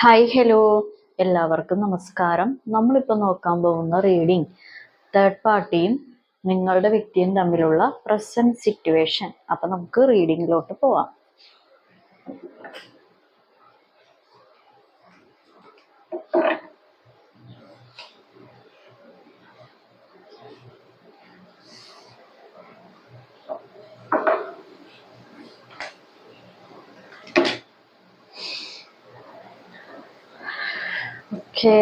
Hi hello, എല്ലാവർക്കും നമസ്കാരം. നമ്മളിപ്പോൾ നോക്കാൻ പോകുന്ന റീഡിംഗ് തേർഡ് പാർട്ടിയും നിങ്ങളുടെ വ്യക്തിയും തമ്മിലുള്ള പ്രസന്റ് സിറ്റുവേഷൻ. അപ്പം നമുക്ക് റീഡിങ്ങിലോട്ട് പോവാം. ഓക്കെ,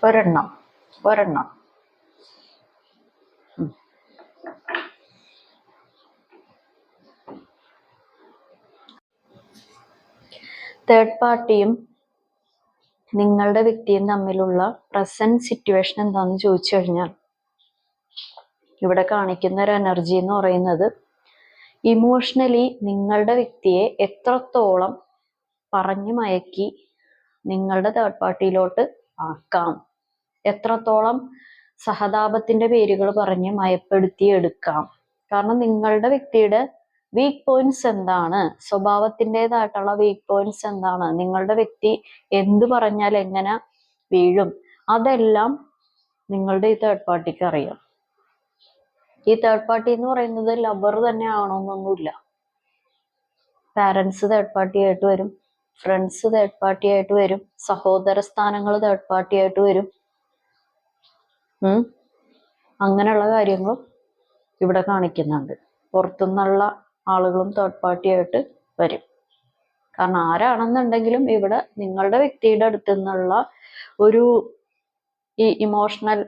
ഒരെണ്ണം തേർഡ് പാർട്ടിയും നിങ്ങളുടെ വ്യക്തിയും തമ്മിലുള്ള പ്രസന്റ് സിറ്റുവേഷൻ എന്താണെന്ന് ചോദിച്ചു കഴിഞ്ഞാൽ, ഇവിടെ കാണിക്കുന്ന ഒരു എനർജി എന്ന് പറയുന്നത് ഇമോഷണലി നിങ്ങളുടെ വ്യക്തിയെ എത്രത്തോളം പറഞ്ഞു മയക്കി നിങ്ങളുടെ തേർഡ് പാർട്ടിയിലോട്ട് ആക്കാം, എത്രത്തോളം സഹതാപത്തിന്റെ പേരുകൾ പറഞ്ഞ് മയപ്പെടുത്തി എടുക്കാം. കാരണം നിങ്ങളുടെ വ്യക്തിയുടെ വീക്ക് പോയിന്റ്സ് എന്താണ്, സ്വഭാവത്തിൻ്റെതായിട്ടുള്ള വീക്ക് പോയിന്റ്സ് എന്താണ്, നിങ്ങളുടെ വ്യക്തി എന്ത് പറഞ്ഞാൽ എങ്ങനെ വീഴും, അതെല്ലാം നിങ്ങളുടെ ഈ തേർഡ് പാർട്ടിക്ക് അറിയാം. ഈ തേർഡ് പാർട്ടി എന്ന് പറയുന്നത് ലവർ തന്നെ ആവണമെന്നൊന്നുമില്ല. പാരൻസ് തേർഡ് പാർട്ടി ആയിട്ട് വരും, ഫ്രണ്ട്സ് തേർഡ് പാർട്ടി ആയിട്ട് വരും, സഹോദര സ്ഥാനങ്ങൾ തേർഡ് പാർട്ടി ആയിട്ട് വരും. അങ്ങനെയുള്ള കാര്യങ്ങളും ഇവിടെ കാണിക്കുന്നുണ്ട്. പുറത്തുനിന്നുള്ള ആളുകളും തേർഡ് പാർട്ടി ആയിട്ട് വരും. കാരണം ആരാണെന്നുണ്ടെങ്കിലും ഇവിടെ നിങ്ങളുടെ വ്യക്തിയുടെ അടുത്ത് നിന്നുള്ള ഒരു ഈ ഇമോഷണൽ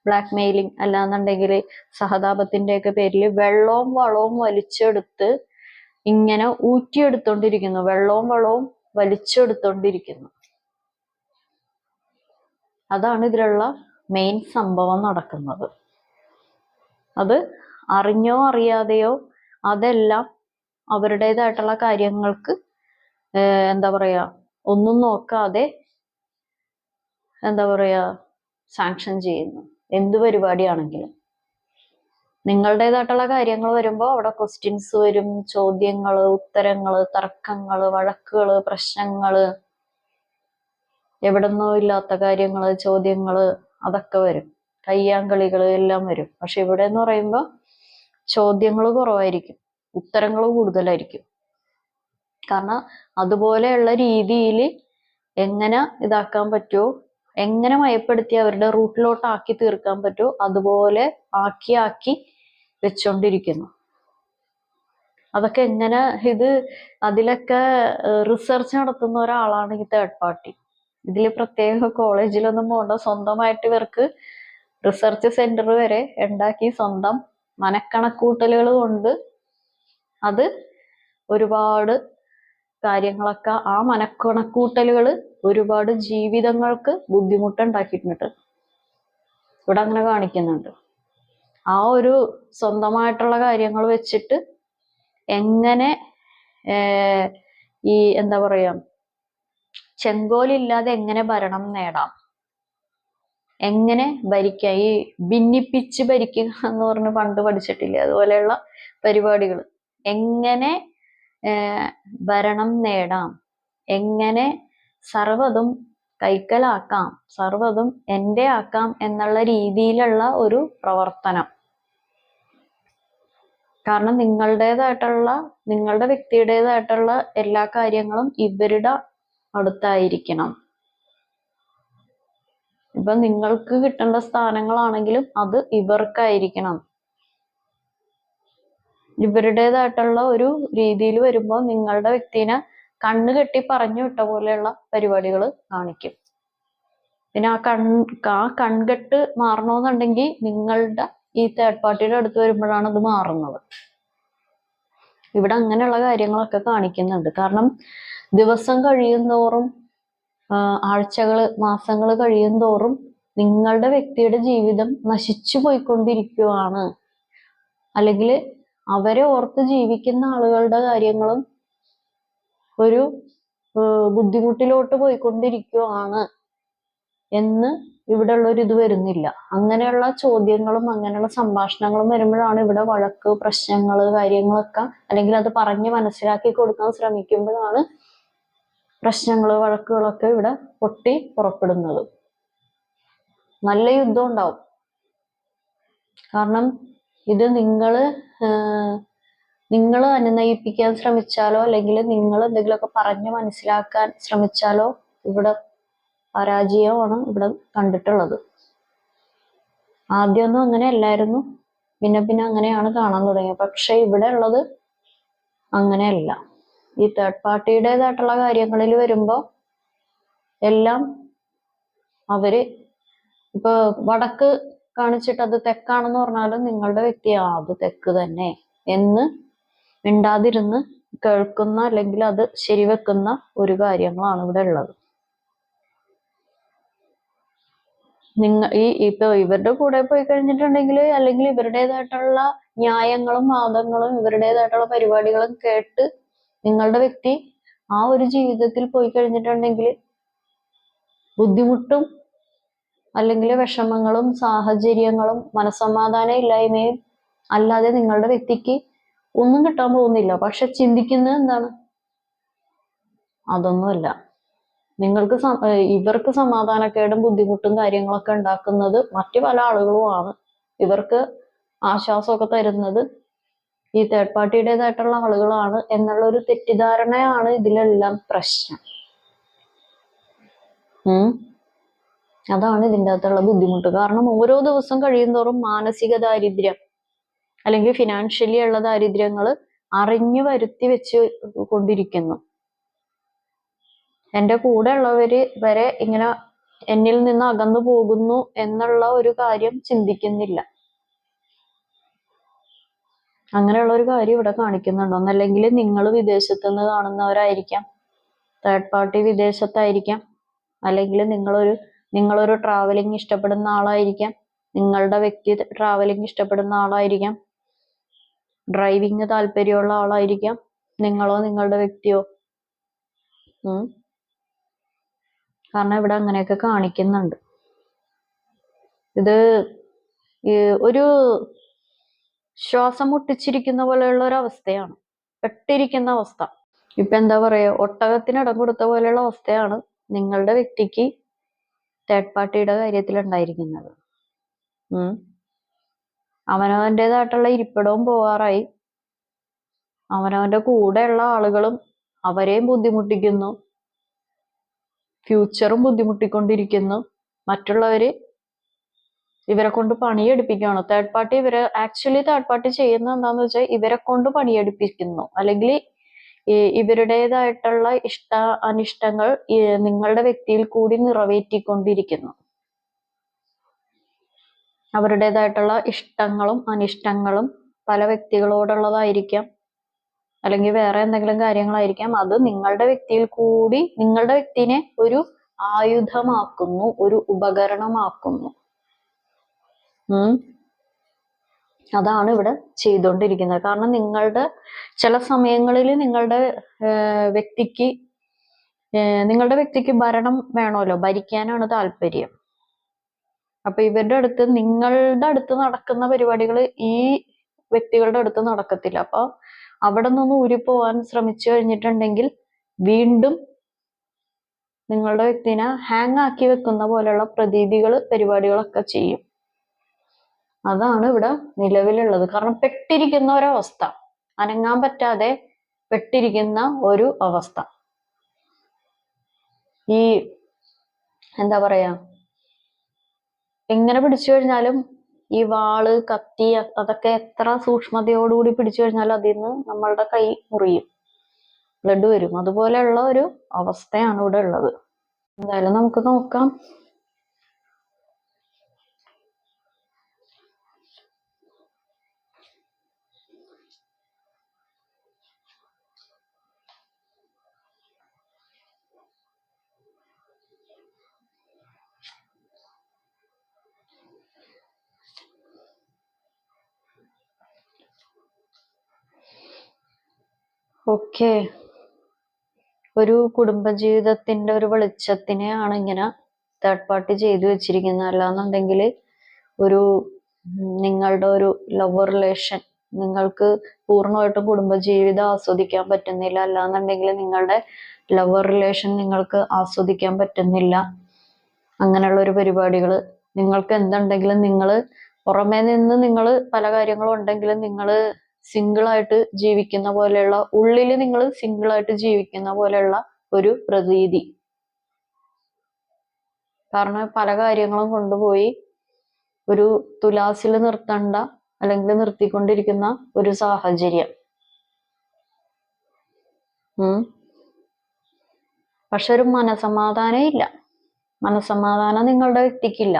ബ്ലാക്ക് മെയിലിംഗ് അല്ലാന്നുണ്ടെങ്കിൽ സഹതാപത്തിൻ്റെയൊക്കെ പേരിൽ വെള്ളവും വളവും വലിച്ചെടുത്ത് ഇങ്ങനെ ഊറ്റിയെടുത്തോണ്ടിരിക്കുന്നു, വെള്ളവും വളവും വലിച്ചെടുത്തോണ്ടിരിക്കുന്നു. അതാണ് ഇതിലുള്ള മെയിൻ സംഭവം നടക്കുന്നത്. അത് അറിഞ്ഞോ അറിയാതെയോ അതെല്ലാം അവരുടേതായിട്ടുള്ള കാര്യങ്ങൾക്ക് എന്താ പറയാ, ഒന്നും നോക്കാതെ എന്താ പറയാ സാങ്ഷൻ ചെയ്യുന്നു. എന്ത് പരിപാടിയാണെങ്കിലും നിങ്ങളുടേതായിട്ടുള്ള കാര്യങ്ങൾ വരുമ്പോൾ അവിടെ ക്വസ്റ്റ്യൻസ് വരും, ചോദ്യങ്ങള്, ഉത്തരങ്ങള്, തർക്കങ്ങള്, വഴക്കുകള്, പ്രശ്നങ്ങള്, എവിടെന്നോ ഇല്ലാത്ത കാര്യങ്ങള്, ചോദ്യങ്ങള്, അതൊക്കെ വരും. കയ്യാങ്കളികള് എല്ലാം വരും. പക്ഷെ ഇവിടെ എന്ന് പറയുമ്പോൾ ചോദ്യങ്ങൾ കുറവായിരിക്കും, ഉത്തരങ്ങൾ കൂടുതലായിരിക്കും. കാരണം അതുപോലെയുള്ള രീതിയിൽ എങ്ങനെ ഇതാക്കാൻ പറ്റുമോ, എങ്ങനെ മയപ്പെടുത്തി അവരുടെ റൂട്ടിലോട്ട് ആക്കി തീർക്കാൻ പറ്റുമോ അതുപോലെ ആക്കി വെച്ചോണ്ടിരിക്കുന്നു. അതൊക്കെ എങ്ങനെ അതിലൊക്കെ റിസർച്ച് നടത്തുന്ന ഒരാളാണ് ഈ തേർഡ് പാർട്ടി. ഇതിൽ പ്രത്യേക കോളേജിലൊന്നും പോകണ്ട, സ്വന്തമായിട്ട് ഇവർക്ക് റിസർച്ച് സെന്റർ വരെ ഉണ്ടാക്കി സ്വന്തം മനക്കണക്കൂട്ടലുകൾ കൊണ്ട് അത് ഒരുപാട് കാര്യങ്ങളൊക്കെ, ആ മനക്കണക്കൂട്ടലുകൾ ഒരുപാട് ജീവിതങ്ങൾക്ക് ബുദ്ധിമുട്ടുണ്ടാക്കിയിട്ടുണ്ട്. ഇവിടെ അങ്ങനെ കാണിക്കുന്നുണ്ട്. ആ ഒരു സ്വന്തമായിട്ടുള്ള കാര്യങ്ങൾ വെച്ചിട്ട് എങ്ങനെ ഈ എന്താ പറയാ ചെങ്കോലില്ലാതെ എങ്ങനെ ഭരണം നേടാം, എങ്ങനെ ഭരിക്കാം, ഈ ഭിന്നിപ്പിച്ച് ഭരിക്കുക എന്ന് പറഞ്ഞ് പണ്ട് പഠിച്ചിട്ടില്ലേ, അതുപോലെയുള്ള പരിപാടികൾ. എങ്ങനെ ഭരണം നേടാം, എങ്ങനെ സർവ്വതും കൈക്കലാക്കാം, സർവ്വതും എൻ്റെ ആക്കാം എന്നുള്ള രീതിയിലുള്ള ഒരു പ്രവർത്തനം. കാരണം നിങ്ങളുടെ വ്യക്തിയുടേതായിട്ടുള്ള എല്ലാ കാര്യങ്ങളും ഇവരുടെ അടുത്തായിരിക്കണം. ഇപ്പൊ നിങ്ങൾക്ക് കിട്ടേണ്ട സ്ഥാനങ്ങളാണെങ്കിലും അത് ഇവർക്കായിരിക്കണം. ഇവരുടേതായിട്ടുള്ള ഒരു രീതിയിൽ വരുമ്പോൾ നിങ്ങളുടെ വ്യക്തിനെ കണ്ണ് കെട്ടി പറഞ്ഞു വിട്ട പോലെയുള്ള പരിപാടികൾ കാണിക്കും. പിന്നെ ആ കൺകെട്ട് മാറണമെന്നുണ്ടെങ്കിൽ നിങ്ങളുടെ ഈ തേർഡ് പാർട്ടിയുടെ അടുത്ത് വരുമ്പോഴാണ് അത് മാറുന്നത്. ഇവിടെ അങ്ങനെയുള്ള കാര്യങ്ങളൊക്കെ കാണിക്കുന്നുണ്ട്. കാരണം ദിവസം കഴിയുന്തോറും, ആഴ്ചകള്, മാസങ്ങൾ കഴിയുന്തോറും നിങ്ങളുടെ വ്യക്തിയുടെ ജീവിതം നശിച്ചു പോയിക്കൊണ്ടിരിക്കുകയാണ്. അല്ലെങ്കിൽ അവരെ ഓർത്ത് ജീവിക്കുന്ന ആളുകളുടെ കാര്യങ്ങളും ഒരു ബുദ്ധിമുട്ടിലോട്ട് പോയിക്കൊണ്ടിരിക്കുകയാണ് എന്ന് ഇവിടെ ഉള്ളൊരു ഇത് വരുന്നില്ല. അങ്ങനെയുള്ള ചോദ്യങ്ങളും അങ്ങനെയുള്ള സംഭാഷണങ്ങളും വരുമ്പോഴാണ് ഇവിടെ വഴക്ക്, പ്രശ്നങ്ങൾ, കാര്യങ്ങളൊക്കെ, അല്ലെങ്കിൽ അത് പറഞ്ഞ് മനസ്സിലാക്കി കൊടുക്കാൻ ശ്രമിക്കുമ്പോഴാണ് പ്രശ്നങ്ങൾ, വഴക്കുകളൊക്കെ ഇവിടെ പൊട്ടി പുറപ്പെടുന്നത്. നല്ല യുദ്ധം ഉണ്ടാവും. കാരണം ഇത് നിങ്ങൾ അനുനയിപ്പിക്കാൻ ശ്രമിച്ചാലോ, അല്ലെങ്കിൽ നിങ്ങൾ എന്തെങ്കിലുമൊക്കെ പറഞ്ഞ് മനസ്സിലാക്കാൻ ശ്രമിച്ചാലോ ഇവിടെ പരാജയമാണ് ഇവിടെ കണ്ടിട്ടുള്ളത്. ആദ്യമൊന്നും അങ്ങനെ അല്ലായിരുന്നു, പിന്നെ അങ്ങനെയാണ് കാണാൻ തുടങ്ങിയത്. പക്ഷെ ഇവിടെ ഉള്ളത് അങ്ങനെയല്ല. ഈ തേർഡ് പാർട്ടിയുടേതായിട്ടുള്ള കാര്യങ്ങളിൽ വരുമ്പോൾ എല്ലാം അവര് ഇപ്പൊ വടക്ക് കാണിച്ചിട്ട് അത് തെക്കാണെന്ന് പറഞ്ഞാലും നിങ്ങളുടെ വ്യക്തി അത് തെക്ക് തന്നെ എന്ന് മിണ്ടാതിരുന്ന് കേൾക്കുന്ന, അല്ലെങ്കിൽ അത് ശരിവെക്കുന്ന ഒരു കാര്യങ്ങളാണ് ഇവിടെ ഉള്ളത്. ഇപ്പൊ ഇവരുടെ കൂടെ പോയി കഴിഞ്ഞിട്ടുണ്ടെങ്കിൽ, അല്ലെങ്കിൽ ഇവരുടേതായിട്ടുള്ള ന്യായങ്ങളും വാദങ്ങളും ഇവരുടേതായിട്ടുള്ള പരിപാടികളും കേട്ട് നിങ്ങളുടെ വ്യക്തി ആ ഒരു ജീവിതത്തിൽ പോയി കഴിഞ്ഞിട്ടുണ്ടെങ്കിൽ ബുദ്ധിമുട്ടും, അല്ലെങ്കിൽ വിഷമങ്ങളും, സാഹചര്യങ്ങളും, മനസ്സമാധാനം ഇല്ലായ്മയും അല്ലാതെ നിങ്ങളുടെ വ്യക്തിക്ക് ഒന്നും കിട്ടാൻ പോകുന്നില്ല. പക്ഷെ ചിന്തിക്കുന്നത് എന്താണ്? അതൊന്നുമല്ല. ഇവർക്ക് സമാധാനക്കേടും ബുദ്ധിമുട്ടും കാര്യങ്ങളൊക്കെ ഉണ്ടാക്കുന്നത് മറ്റു പല ആളുകളുമാണ്. ഇവർക്ക് ആശ്വാസമൊക്കെ തരുന്നത് ഈ തേർഡ് പാർട്ടിയുടേതായിട്ടുള്ള ആളുകളാണ് എന്നുള്ള ഒരു തെറ്റിദ്ധാരണയാണ് ഇതിലെല്ലാം പ്രശ്നം. അതാണ് ഇതിൻ്റെ അകത്തുള്ള ബുദ്ധിമുട്ട്. കാരണം ഓരോ ദിവസം കഴിയുന്തോറും മാനസിക ദാരിദ്ര്യം, അല്ലെങ്കിൽ ഫിനാൻഷ്യലി ഉള്ള ദാരിദ്ര്യങ്ങൾ അറിഞ്ഞു വരുത്തി വെച്ച് കൊണ്ടിരിക്കുന്നു. എൻ്റെ കൂടെ ഉള്ളവര് വരെ ഇങ്ങനെ എന്നിൽ നിന്ന് അകന്നു പോകുന്നു എന്നുള്ള ഒരു കാര്യം ചിന്തിക്കുന്നില്ല. അങ്ങനെയുള്ള ഒരു കാര്യം ഇവിടെ കാണിക്കുന്നുണ്ടോ? എന്നല്ലെങ്കിൽ നിങ്ങൾ വിദേശത്ത് നിന്ന് കാണുന്നവരായിരിക്കാം, തേർഡ് പാർട്ടി വിദേശത്തായിരിക്കാം, അല്ലെങ്കിൽ നിങ്ങളൊരു ട്രാവലിംഗ് ഇഷ്ടപ്പെടുന്ന ആളായിരിക്കാം, നിങ്ങളുടെ വ്യക്തി ട്രാവലിംഗ് ഇഷ്ടപ്പെടുന്ന ആളായിരിക്കാം, ഡ്രൈവിംഗ് താല്പര്യമുള്ള ആളായിരിക്കാം, നിങ്ങളോ നിങ്ങളുടെ വ്യക്തിയോ. കാരണം ഇവിടെ അങ്ങനെയൊക്കെ കാണിക്കുന്നുണ്ട്. ഇത് ഒരു ശ്വാസം മുട്ടിച്ചിരിക്കുന്ന പോലെയുള്ള ഒരു അവസ്ഥയാണ്, പെട്ടിരിക്കുന്ന അവസ്ഥ. ഇപ്പൊ എന്താ പറയാ, ഒട്ടകത്തിന് ഇടം കൊടുത്ത പോലെയുള്ള അവസ്ഥയാണ് നിങ്ങളുടെ വ്യക്തിക്ക് തേർഡ് പാർട്ടിയുടെ കാര്യത്തിൽ ഉണ്ടായിരിക്കുന്നത്. അവനവൻ്റെതായിട്ടുള്ള ഇരിപ്പിടവും പോവാറായി, അവനവന്റെ കൂടെയുള്ള ആളുകളും അവരെയും ബുദ്ധിമുട്ടിക്കുന്നു, ഫ്യൂച്ചറും ബുദ്ധിമുട്ടിക്കൊണ്ടിരിക്കുന്നു. മറ്റുള്ളവര് ഇവരെ കൊണ്ട് പണിയെടുപ്പിക്കുകയാണ്. തേർഡ് പാർട്ടി തേർഡ് പാർട്ടി ചെയ്യുന്നത് എന്താന്ന് വെച്ചാൽ ഇവരെ കൊണ്ട് പണിയെടുപ്പിക്കുന്നു, അല്ലെങ്കിൽ ഇവരുടേതായിട്ടുള്ള അനിഷ്ടങ്ങൾ നിങ്ങളുടെ വ്യക്തിയിൽ കൂടി നിറവേറ്റിക്കൊണ്ടിരിക്കുന്നു. അവരുടേതായിട്ടുള്ള ഇഷ്ടങ്ങളും അനിഷ്ടങ്ങളും പല വ്യക്തികളോടുള്ളതായിരിക്കാം, അല്ലെങ്കിൽ വേറെ എന്തെങ്കിലും കാര്യങ്ങളായിരിക്കാം. അത് നിങ്ങളുടെ വ്യക്തിയിൽ കൂടി നിങ്ങളുടെ വ്യക്തിനെ ഒരു ആയുധമാക്കുന്നു, ഒരു ഉപകരണമാക്കുന്നു. അതാണ് ഇവിടെ ചെയ്തുകൊണ്ടിരിക്കുന്നത്. കാരണം നിങ്ങളുടെ ചില സമയങ്ങളിൽ നിങ്ങളുടെ വ്യക്തിക്ക് നിങ്ങളുടെ വ്യക്തിക്ക് ഭരണം വേണമല്ലോ, ഭരിക്കാനാണ് താല്പര്യം. അപ്പൊ ഇവരുടെ അടുത്ത്, നിങ്ങളുടെ അടുത്ത് നടക്കുന്ന പരിപാടികൾ ഈ വ്യക്തികളുടെ അടുത്ത് നടക്കത്തില്ല. അപ്പൊ അവിടെ നിന്ന് ഊരിപ്പോവാൻ ശ്രമിച്ചു കഴിഞ്ഞിട്ടുണ്ടെങ്കിൽ വീണ്ടും നിങ്ങളുടെ വ്യക്തിനെ ഹാങ് ആക്കി വെക്കുന്ന പോലെയുള്ള പ്രതീതികൾ, പരിപാടികളൊക്കെ ചെയ്യും. അതാണ് ഇവിടെ നിലവിലുള്ളത്. കാരണം പെട്ടിരിക്കുന്ന ഒരവസ്ഥ, അനങ്ങാൻ പറ്റാതെ പെട്ടിരിക്കുന്ന ഒരു അവസ്ഥ. ഈ എന്താ പറയാ, എങ്ങനെ പിടിച്ചു കഴിഞ്ഞാലും ഈ വാള്, കത്തി, അതൊക്കെ എത്ര സൂക്ഷ്മതയോടുകൂടി പിടിച്ചു കഴിഞ്ഞാലും അതിൽ നിന്ന് നമ്മളുടെ കൈ മുറിയും, ബ്ലഡ് വരും. അതുപോലെയുള്ള ഒരു അവസ്ഥയാണ് ഇവിടെ ഉള്ളത്. എന്തായാലും നമുക്ക് നോക്കാം. ഓക്കെ, ഒരു കുടുംബജീവിതത്തിന്റെ ഒരു വെളിച്ചത്തിനെയാണ് ഇങ്ങനെ തേർഡ് പാർട്ടി ചെയ്തു വെച്ചിരിക്കുന്നത്. അല്ലാന്നുണ്ടെങ്കിൽ ഒരു നിങ്ങളുടെ ഒരു ലവ് റിലേഷൻ നിങ്ങൾക്ക് പൂർണ്ണമായിട്ടും കുടുംബജീവിതം ആസ്വദിക്കാൻ പറ്റുന്നില്ല, അല്ലാന്നുണ്ടെങ്കിൽ നിങ്ങളുടെ ലവ് റിലേഷൻ നിങ്ങൾക്ക് ആസ്വദിക്കാൻ പറ്റുന്നില്ല, അങ്ങനെയുള്ള ഒരു പരിപാടികൾ നിങ്ങൾക്ക് എന്തുണ്ടെങ്കിലും, നിങ്ങൾ പുറമേ നിന്ന് നിങ്ങൾ പല കാര്യങ്ങളും ഉണ്ടെങ്കിലും നിങ്ങൾ സിംഗിളായിട്ട് ജീവിക്കുന്ന പോലെയുള്ള, ഉള്ളിൽ നിങ്ങൾ സിംഗിളായിട്ട് ജീവിക്കുന്ന പോലെയുള്ള ഒരു പ്രതീതി. കാരണം പല കാര്യങ്ങളും കൊണ്ടുപോയി ഒരു തുലാസിൽ നിർത്തണ്ട, അല്ലെങ്കിൽ നിർത്തിക്കൊണ്ടിരിക്കുന്ന ഒരു സാഹചര്യം. പക്ഷെ ഒരു മനസമാധാനം ഇല്ല. മനസമാധാനം നിങ്ങളുടെ വ്യക്തിക്കില്ല.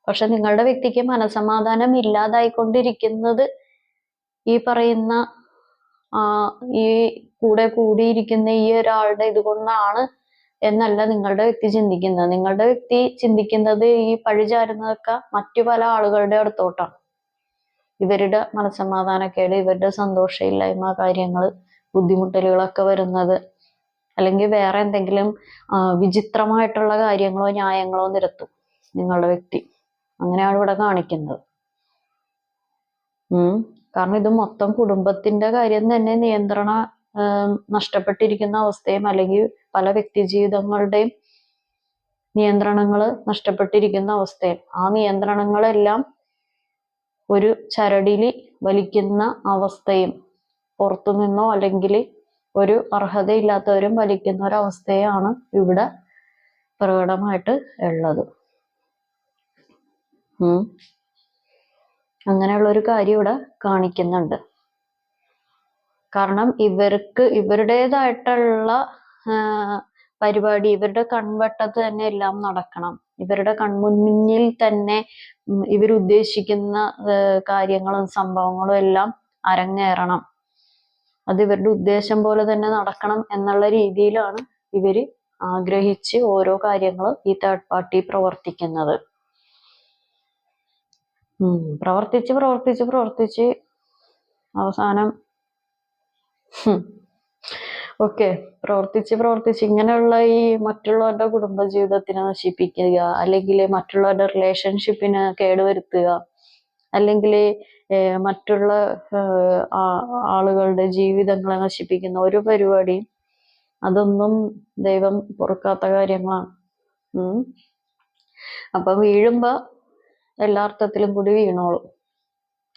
പക്ഷെ നിങ്ങളുടെ വ്യക്തിക്ക് മനസമാധാനം ഇല്ലാതായിക്കൊണ്ടിരിക്കുന്നത് ഈ പറയുന്ന ഈ കൂടെ കൂടിയിരിക്കുന്ന ഈ ഒരാളുടെ ഇതുകൊണ്ടാണ് എന്നല്ല നിങ്ങളുടെ വ്യക്തി ചിന്തിക്കുന്നത്. നിങ്ങളുടെ വ്യക്തി ചിന്തിക്കുന്നത് ഈ പഴിചാരുന്നതൊക്കെ മറ്റു പല ആളുകളുടെ അടുത്തോട്ടാണ്. ഇവരുടെ മനസമാധാനക്കേട്, ഇവരുടെ സന്തോഷമില്ലായ്മ, കാര്യങ്ങൾ, ബുദ്ധിമുട്ടലുകളൊക്കെ വരുന്നത്, അല്ലെങ്കിൽ വേറെ എന്തെങ്കിലും വിചിത്രമായിട്ടുള്ള കാര്യങ്ങളോ ന്യായങ്ങളോ നിരത്തും നിങ്ങളുടെ വ്യക്തി. അങ്ങനെയാണ് ഇവിടെ കാണിക്കുന്നത്. കാരണം ഇത് മൊത്തം കുടുംബത്തിന്റെ കാര്യം തന്നെ നഷ്ടപ്പെട്ടിരിക്കുന്ന അവസ്ഥയും, അല്ലെങ്കിൽ പല വ്യക്തി ജീവിതങ്ങളുടെയും നിയന്ത്രണങ്ങൾ നഷ്ടപ്പെട്ടിരിക്കുന്ന അവസ്ഥയും, ആ നിയന്ത്രണങ്ങളെല്ലാം ഒരു ചരടില് വലിക്കുന്ന അവസ്ഥയും, പുറത്തു നിന്നോ അല്ലെങ്കിൽ ഒരു അർഹതയില്ലാത്തവരും വലിക്കുന്ന ഒരവസ്ഥയാണ് ഇവിടെ പ്രകടമായിട്ട് ഉള്ളത്. അങ്ങനെയുള്ള ഒരു കാര്യം ഇവിടെ കാണിക്കുന്നുണ്ട്. കാരണം ഇവർക്ക് ഇവരുടേതായിട്ടുള്ള പരിപാടി, ഇവരുടെ കൺവട്ടത്ത് തന്നെ എല്ലാം നടക്കണം. ഇവരുടെ കൺമുന്നിൽ തന്നെ ഇവരുദ്ദേശിക്കുന്ന കാര്യങ്ങളും സംഭവങ്ങളും എല്ലാം അരങ്ങേറണം. അത് ഇവരുടെ ഉദ്ദേശം പോലെ തന്നെ നടക്കണം എന്നുള്ള രീതിയിലാണ് ഇവര് ആഗ്രഹിച്ച് ഓരോ കാര്യങ്ങളും ഈ തേർഡ് പാർട്ടി പ്രവർത്തിക്കുന്നത്. പ്രവർത്തിച്ച് അവസാനം പ്രവർത്തിച്ച് ഇങ്ങനെയുള്ള ഈ മറ്റുള്ളവരുടെ കുടുംബജീവിതത്തിനെ നശിപ്പിക്കുക, അല്ലെങ്കിൽ മറ്റുള്ളവരുടെ റിലേഷൻഷിപ്പിനെ കേടുവരുത്തുക, അല്ലെങ്കിൽ മറ്റുള്ള ആളുകളുടെ ജീവിതങ്ങളെ നശിപ്പിക്കുന്ന ഒരു പരിപാടിയും, അതൊന്നും ദൈവം പൊറുക്കാത്ത കാര്യങ്ങളാണ്. അപ്പൊ വീഴുമ്പോ എല്ലാ അർത്ഥത്തിലും കൂടി വീണോളൂ.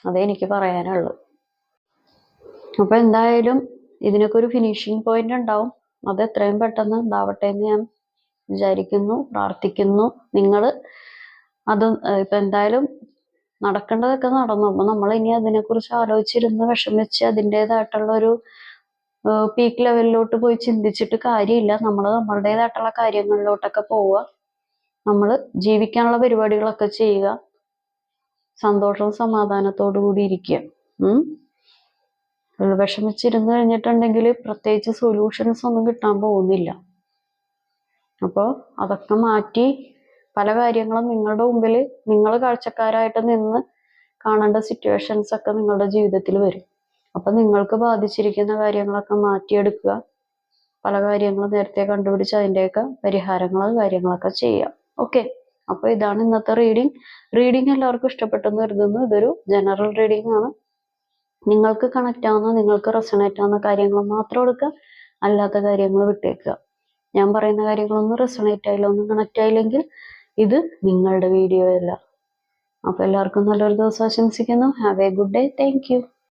അതേ എനിക്ക് പറയാനുള്ളൂ. അപ്പൊ എന്തായാലും ഇതിനൊക്കെ ഒരു ഫിനിഷിംഗ് പോയിന്റ് ഉണ്ടാവും. അത് എത്രയും പെട്ടെന്ന് ഉണ്ടാവട്ടെ എന്ന് ഞാൻ വിചാരിക്കുന്നു, പ്രാർത്ഥിക്കുന്നു. നിങ്ങൾ അത് ഇപ്പൊ എന്തായാലും നടക്കേണ്ടതൊക്കെ നടന്നു. അപ്പൊ നമ്മൾ ഇനി അതിനെക്കുറിച്ച് ആലോചിച്ചിരുന്ന് വിഷമിച്ച് അതിൻ്റെതായിട്ടുള്ള ഒരു പീക്ക് ലെവലിലോട്ട് പോയി ചിന്തിച്ചിട്ട് കാര്യമില്ല. നമ്മൾ നമ്മളുടേതായിട്ടുള്ള കാര്യങ്ങളിലോട്ടൊക്കെ പോവുക, നമ്മൾ ജീവിക്കാനുള്ള പരിപാടികളൊക്കെ ചെയ്യുക, സന്തോഷവും സമാധാനത്തോടു കൂടി ഇരിക്കുക. വിഷമിച്ചിരുന്ന് കഴിഞ്ഞിട്ടുണ്ടെങ്കിൽ പ്രത്യേകിച്ച് സൊല്യൂഷൻസ് ഒന്നും കിട്ടാൻ പോകുന്നില്ല. അപ്പോൾ അതൊക്കെ മാറ്റി പല കാര്യങ്ങളും നിങ്ങളുടെ മുമ്പിൽ നിങ്ങൾ കാഴ്ചക്കാരായിട്ട് നിന്ന് കാണേണ്ട സിറ്റുവേഷൻസ് ഒക്കെ നിങ്ങളുടെ ജീവിതത്തിൽ വരും. അപ്പൊ നിങ്ങൾക്ക് ബാധിച്ചിരിക്കുന്ന കാര്യങ്ങളൊക്കെ മാറ്റിയെടുക്കുക, പല കാര്യങ്ങളും നേരത്തെ കണ്ടുപിടിച്ച് അതിൻ്റെയൊക്കെ പരിഹാരങ്ങൾ കാര്യങ്ങളൊക്കെ ചെയ്യാം. ഓക്കെ, അപ്പോൾ ഇതാണ് ഇന്നത്തെ റീഡിങ് എല്ലാവർക്കും ഇഷ്ടപ്പെട്ടെന്ന് കരുതുന്നു. ഇതൊരു ജനറൽ റീഡിംഗ് ആണ്. നിങ്ങൾക്ക് കണക്റ്റ് ആവുന്ന, നിങ്ങൾക്ക് റെസണേറ്റ് ആവുന്ന കാര്യങ്ങൾ മാത്രം എടുക്കുക, അല്ലാത്ത കാര്യങ്ങൾ വിട്ടേക്കുക. ഞാൻ പറയുന്ന കാര്യങ്ങളൊന്നും റെസണേറ്റ് ആയില്ല, ഒന്നും കണക്റ്റ് ആയില്ലെങ്കിൽ ഇത് നിങ്ങളുടെ വീഡിയോ അല്ല. അപ്പോൾ എല്ലാവർക്കും നല്ലൊരു ദിവസം ആശംസിക്കുന്നു. Have A good day. Thank you.